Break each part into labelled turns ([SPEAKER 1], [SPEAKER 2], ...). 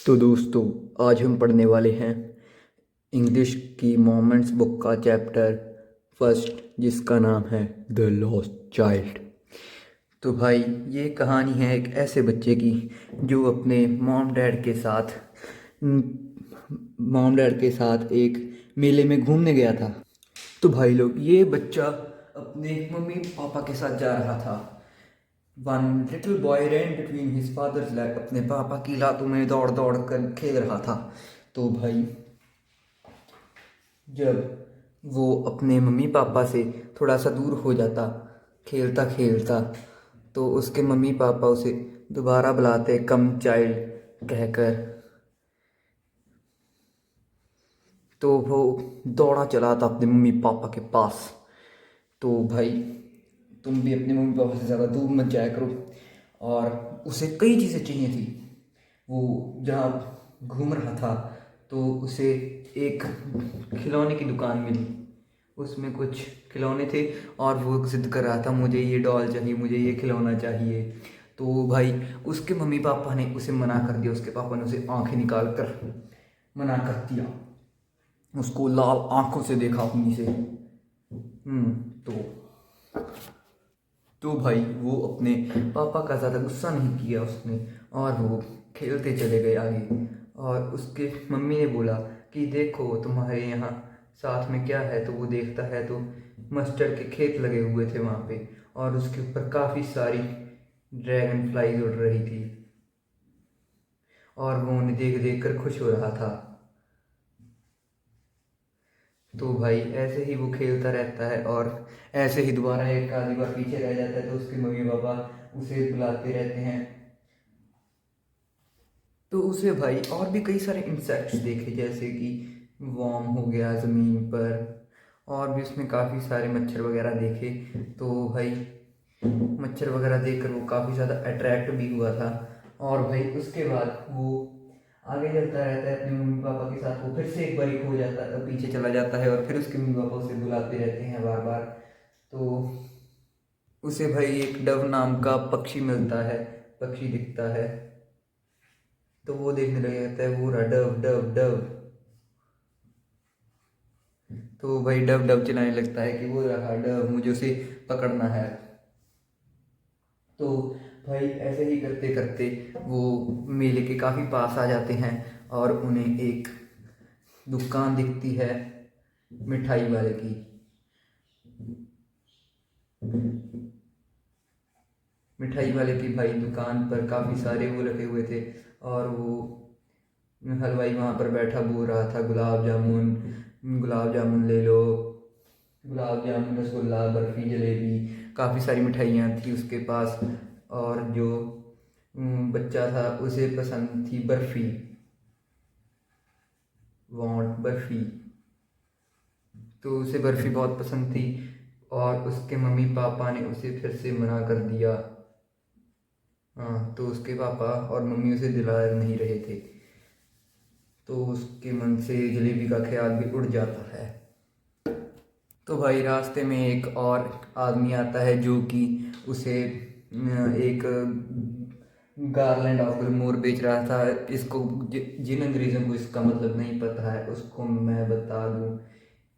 [SPEAKER 1] तो दोस्तों, आज हम पढ़ने वाले हैं इंग्लिश की मोमेंट्स बुक का चैप्टर फर्स्ट, जिसका नाम है द लॉस्ट चाइल्ड। तो भाई, ये कहानी है एक ऐसे बच्चे की जो अपने मॉम डैड के साथ एक मेले में घूमने गया था। तो भाई लोग, ये बच्चा अपने मम्मी पापा के साथ जा रहा था। वन लिटिल बॉय रैन बिटवीन हिज फादर्स लैप, अपने पापा की लातों में दौड़ दौड़ कर खेल रहा था। तो भाई, जब वो अपने मम्मी पापा से थोड़ा सा दूर हो जाता खेलता खेलता, तो उसके मम्मी पापा उसे दोबारा बुलाते कम चाइल्ड कहकर। तो वो दौड़ा चला था अपने मम्मी पापा के पास। तो भाई, तुम भी अपने मम्मी पापा से ज़्यादा दूर मत जाया करो। और उसे कई चीज़ें चाहिए थी। वो जहाँ घूम रहा था, तो उसे एक खिलौने की दुकान मिली। उसमें कुछ खिलौने थे और वो जिद कर रहा था, मुझे ये डॉल चाहिए, मुझे ये खिलौना चाहिए। तो भाई, उसके मम्मी पापा ने उसे मना कर दिया। उसके पापा ने उसे आंखें निकाल कर मना कर दिया। उसको लाल आंखों से देखा अपनी से। तो भाई, वो अपने पापा का ज़्यादा गुस्सा नहीं किया उसने, और वो खेलते चले गए आगे। और उसके मम्मी ने बोला कि देखो तुम्हारे यहाँ साथ में क्या है। तो वो देखता है तो मस्टर्ड के खेत लगे हुए थे वहाँ पे, और उसके ऊपर काफ़ी सारी ड्रैगन फ्लाइज उड़ रही थी, और वो उन्हें देख देख कर खुश हो रहा था। तो भाई, ऐसे ही वो खेलता रहता है, और ऐसे ही दोबारा एक आधी बार पीछे रह जाता है, तो उसके मम्मी पापा उसे बुलाते रहते हैं। तो उसे भाई और भी कई सारे इंसेक्ट्स देखे, जैसे कि वॉर्म हो गया ज़मीन पर, और भी उसमें काफ़ी सारे मच्छर वगैरह देखे। तो भाई, मच्छर वगैरह देखकर वो काफ़ी ज़्यादा अट्रैक्ट भी हुआ था। और भाई, उसके बाद वो आगे चलता रहता है अपने मम्मी पापा के साथ। वो फिर से एक बार खो जाता है, पीछे चला जाता है, और फिर उसके मम्मी पापा उसे बुलाते रहते हैं बार बार। तो उसे भाई एक डव नाम का पक्षी मिलता है, पक्षी दिखता है। तो वो देखने लग जाता है, वो रहा डव डव डव। तो भाई, डव डव चिल्लाने लगता है कि वो रहा डव, मुझे उसे पकड़ना है। तो भाई, ऐसे ही करते करते वो मेले के काफ़ी पास आ जाते हैं, और उन्हें एक दुकान दिखती है मिठाई वाले की। मिठाई वाले की भाई दुकान पर काफ़ी सारे वो रखे हुए थे, और वो हलवाई वहाँ पर बैठा बोल रहा था, गुलाब जामुन, गुलाब जामुन ले लो, गुलाब जामुन, रसगुल्ला, बर्फ़ी, जलेबी, काफ़ी सारी मिठाइयाँ थी उसके पास। और जो बच्चा था उसे पसंद थी बर्फ़ी, वांट बर्फ़ी। तो उसे बर्फ़ी बहुत पसंद थी, और उसके मम्मी पापा ने उसे फिर से मना कर दिया। हाँ, तो उसके पापा और मम्मी उसे दिला नहीं रहे थे। तो उसके मन से जलेबी का ख्याल भी उड़ जाता है। तो भाई, रास्ते में एक और आदमी आता है जो कि उसे एक गार्लैंड ऑफ ग्लमोर बेच रहा था। इसको जिन अंग्रेज़ों को इसका मतलब नहीं पता है, उसको मैं बता दूं,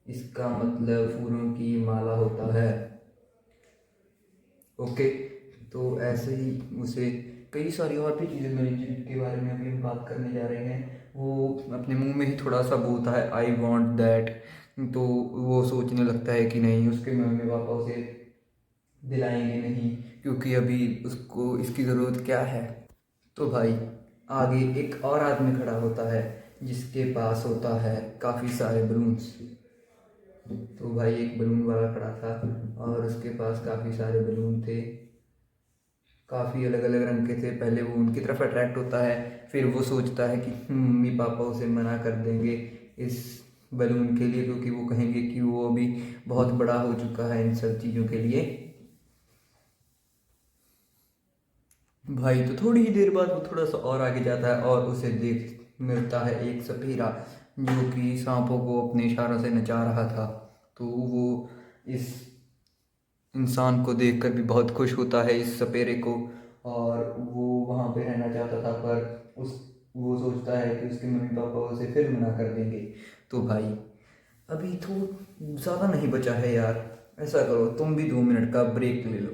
[SPEAKER 1] इसका मतलब फूलों की माला होता है। ओके। तो ऐसे ही उसे कई सारी और भी चीज़ें मिली जिनके बारे में अभी हम बात करने जा रहे हैं। वो अपने मुंह में ही थोड़ा सा बोलता है, आई वॉन्ट दैट। तो वो सोचने लगता है कि नहीं, उसके मम्मी पापा उसे दिलाएंगे नहीं, क्योंकि अभी उसको इसकी ज़रूरत क्या है। तो भाई, आगे एक और आदमी खड़ा होता है जिसके पास होता है काफ़ी सारे बलून्स। तो भाई, एक बलून वाला खड़ा था, और उसके पास काफ़ी सारे बलून थे, काफ़ी अलग अलग रंग के थे। पहले वो उनकी तरफ अट्रैक्ट होता है, फिर वो सोचता है कि मम्मी पापा उसे मना कर देंगे इस बलून के लिए, क्योंकि वो कहेंगे कि वो अभी बहुत बड़ा हो चुका है इन सब चीज़ों के लिए। भाई, तो थोड़ी ही देर बाद वो थोड़ा सा और आगे जाता है, और उसे देख मिलता है एक सपेरा जो कि सांपों को अपने इशारों से नचा रहा था। तो वो इस इंसान को देखकर भी बहुत खुश होता है, इस सपेरे को। और वो वहाँ पे रहना चाहता था, पर उस वो वो सोचता है कि उसके मम्मी पापा उसे फिर मना कर देंगे। तो भाई अभी तो ज़्यादा नहीं बचा है यार, ऐसा करो तुम भी 2 मिनट का ब्रेक ले लो,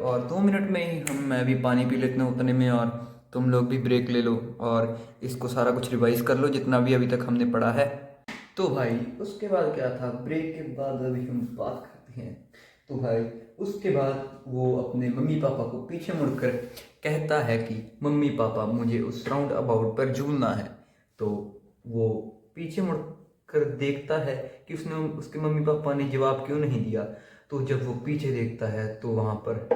[SPEAKER 1] और 2 मिनट में ही मैं भी पानी पी लेता हूँ उतने में, और तुम लोग भी ब्रेक ले लो और इसको सारा कुछ रिवाइज कर लो जितना भी अभी तक हमने पढ़ा है। तो भाई उसके बाद क्या था, ब्रेक के बाद अभी हम बात करते हैं। तो भाई उसके बाद वो अपने मम्मी पापा को पीछे मुड़कर कहता है कि मम्मी पापा मुझे उस राउंड अबाउट पर झूलना है। तो वो पीछे मुड़कर देखता है कि उसके मम्मी पापा ने जवाब क्यों नहीं दिया। तो जब वो पीछे देखता है तो वहाँ पर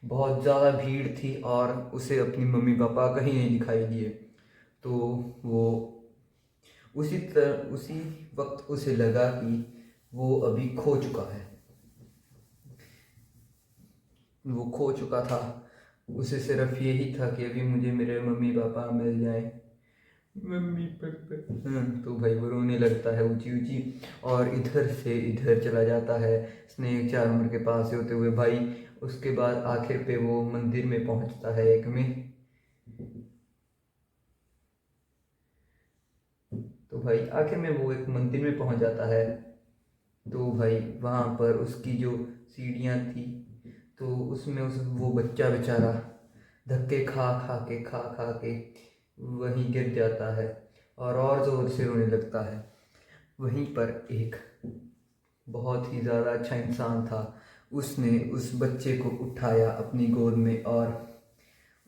[SPEAKER 1] बहुत ज़्यादा भीड़ थी और उसे अपनी मम्मी पापा कहीं नहीं दिखाई दिए। तो वो उसी वक्त उसे लगा कि वो अभी खो चुका है, वो खो चुका था। उसे सिर्फ यही था कि अभी मुझे मेरे मम्मी पापा मिल जाए, मम्मी पापा। तो भाई वो रोने लगता है ऊंची ऊंची, और इधर से इधर चला जाता है स्नेक चार्मर के पास से होते हुए भाई। उसके बाद आखिर पे वो मंदिर में पहुंचता है एक में। तो भाई आखिर में वो एक मंदिर में पहुंच जाता है। तो भाई वहाँ पर उसकी जो सीढ़ियाँ थी, तो उसमें वो बच्चा बेचारा धक्के खा खा के वहीं गिर जाता है और ज़ोर से रोने लगता है। वहीं पर एक बहुत ही ज़्यादा अच्छा इंसान था, उसने उस बच्चे को उठाया अपनी गोद में और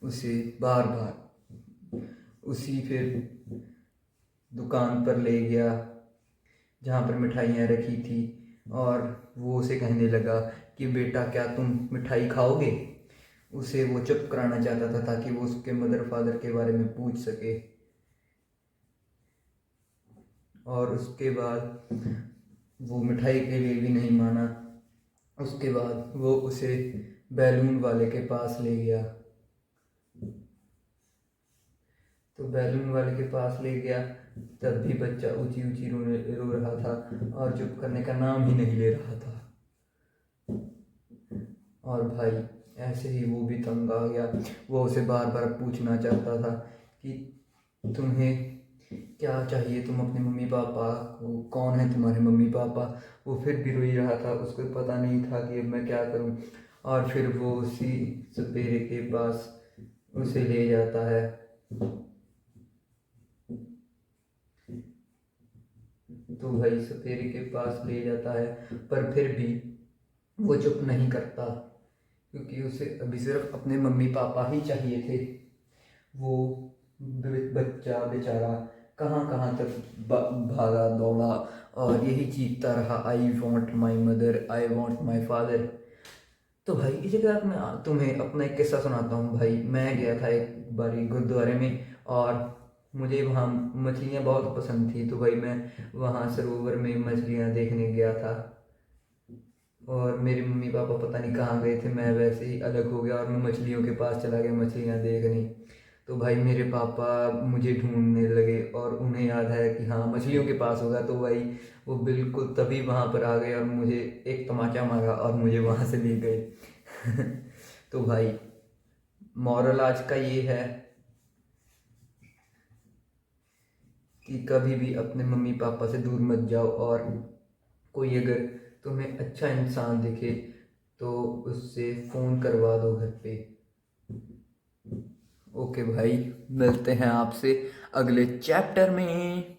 [SPEAKER 1] उसे बार बार उसी फिर दुकान पर ले गया जहाँ पर मिठाइयाँ रखी थी, और वो उसे कहने लगा कि बेटा क्या तुम मिठाई खाओगे। उसे वो चुप कराना चाहता था ताकि वो उसके मदर फादर के बारे में पूछ सके। और उसके बाद वो मिठाई के लिए भी नहीं माना। उसके बाद वो उसे बैलून वाले के पास ले गया। तो बैलून वाले के पास ले गया, तब भी बच्चा ऊंची ऊंची रो रहा था और चुप करने का नाम ही नहीं ले रहा था। और भाई ऐसे ही वो भी तंग आ गया। वो उसे बार बार पूछना चाहता था कि तुम्हें क्या चाहिए, तुम अपने मम्मी पापा को, कौन है तुम्हारे मम्मी पापा। वो फिर भी रो ही रहा था, उसको पता नहीं था कि अब मैं क्या करूं। और फिर वो उसी सपेरे के पास उसे ले जाता है। तो भाई सपेरे के पास ले जाता है, पर फिर भी वो चुप नहीं करता, क्योंकि उसे अभी सिर्फ अपने मम्मी पापा ही चाहिए थे। वो बच्चा बेचारा कहाँ कहाँ तक भागा दौड़ा और यही चीखता रहा, I want my mother, I want my father. तो भाई इसी तरह मैं तुम्हें अपना एक किस्सा सुनाता हूँ। भाई मैं गया था एक बारी गुरुद्वारे में, और मुझे वहाँ मछलियाँ बहुत पसंद थी। तो भाई मैं वहाँ सरोवर में मछलियाँ देखने गया था, और मेरे मम्मी पापा पता नहीं कहाँ गए थे। मैं वैसे ही अलग हो गया और मैं मछलियों के पास चला गया मछलियाँ देखने। तो भाई मेरे पापा मुझे ढूंढने लगे और उन्हें याद है कि हाँ मछलियों के पास होगा। तो भाई वो बिल्कुल तभी वहाँ पर आ गए और मुझे एक तमाचा मारा और मुझे वहाँ से ले गए। तो भाई मॉरल आज का ये है कि कभी भी अपने मम्मी पापा से दूर मत जाओ, और कोई अगर तुम्हें अच्छा इंसान दिखे तो उससे फ़ोन करवा दो घर पे। ओके भाई, मिलते हैं आपसे अगले चैप्टर में।